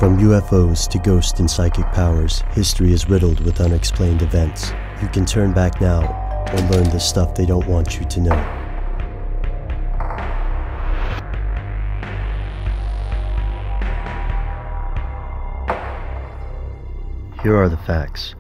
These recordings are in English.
From UFOs to ghost and psychic powers, history is riddled with unexplained events. You can turn back now or learn the stuff they don't want you to know. Here are the facts.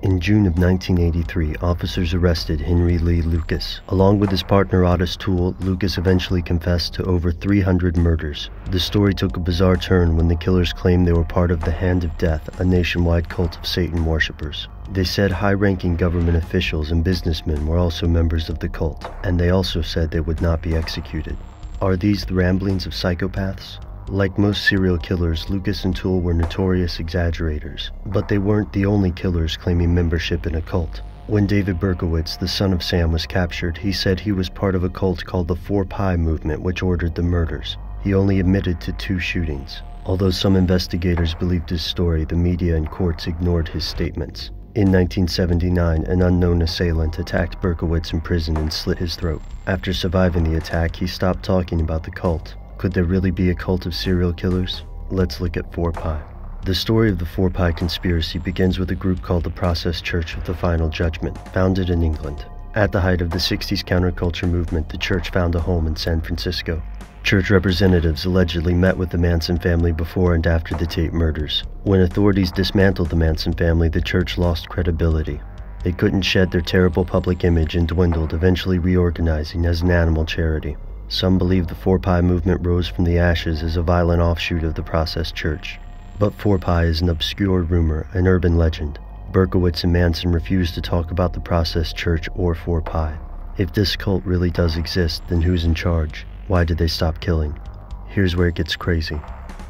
In June of 1983, officers arrested Henry Lee Lucas. Along with his partner Ottis Toole, Lucas eventually confessed to over 300 murders. The story took a bizarre turn when the killers claimed they were part of the Hand of Death, a nationwide cult of Satan worshippers. They said high-ranking government officials and businessmen were also members of the cult, and they also said they would not be executed. Are these the ramblings of psychopaths? Like most serial killers, Lucas and Toole were notorious exaggerators, but they weren't the only killers claiming membership in a cult. When David Berkowitz, the son of Sam, was captured, he said he was part of a cult called the 4-Pi movement, which ordered the murders. He only admitted to 2 shootings. Although some investigators believed his story, the media and courts ignored his statements. In 1979, an unknown assailant attacked Berkowitz in prison and slit his throat. After surviving the attack, he stopped talking about the cult. Could there really be a cult of serial killers? Let's look at 4-Pi. The story of the 4-Pi conspiracy begins with a group called the Process Church of the Final Judgment, founded in England. At the height of the 60s counterculture movement, the church found a home in San Francisco. Church representatives allegedly met with the Manson family before and after the Tate murders. When authorities dismantled the Manson family, the church lost credibility. They couldn't shed their terrible public image and dwindled, eventually reorganizing as an animal charity. Some believe the 4-Pi movement rose from the ashes as a violent offshoot of the Process Church. But 4-Pi is an obscure rumor, an urban legend. Berkowitz and Manson refused to talk about the Process Church or 4-Pi. If this cult really does exist, then who's in charge? Why did they stop killing? Here's where it gets crazy.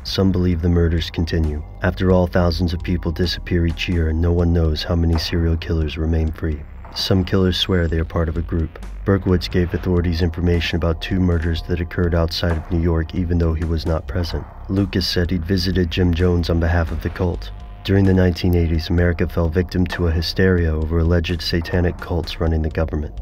Some believe the murders continue. After all, thousands of people disappear each year and no one knows how many serial killers remain free. Some killers swear they are part of a group. Berkowitz gave authorities information about 2 murders that occurred outside of New York even though he was not present. Lucas said he'd visited Jim Jones on behalf of the cult. During the 1980s, America fell victim to a hysteria over alleged satanic cults running the government.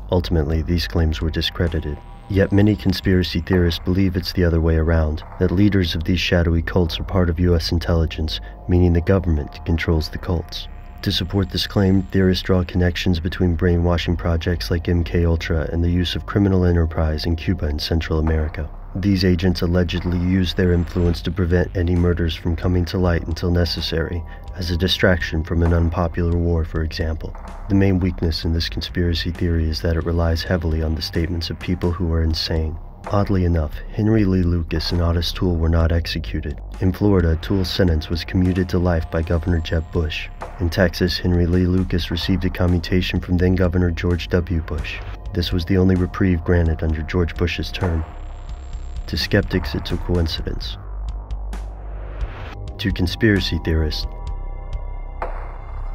Ultimately, these claims were discredited. Yet many conspiracy theorists believe it's the other way around, that leaders of these shadowy cults are part of U.S. intelligence, meaning the government controls the cults. To support this claim, theorists draw connections between brainwashing projects like MKUltra and the use of criminal enterprise in Cuba and Central America. These agents allegedly use their influence to prevent any murders from coming to light until necessary, as a distraction from an unpopular war, for example. The main weakness in this conspiracy theory is that it relies heavily on the statements of people who are insane. Oddly enough, Henry Lee Lucas and Ottis Toole were not executed. In Florida, Toole's sentence was commuted to life by Governor Jeb Bush. In Texas, Henry Lee Lucas received a commutation from then-Governor George W. Bush. This was the only reprieve granted under George Bush's term. To skeptics, it's a coincidence. To conspiracy theorists,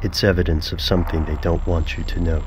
it's evidence of something they don't want you to know.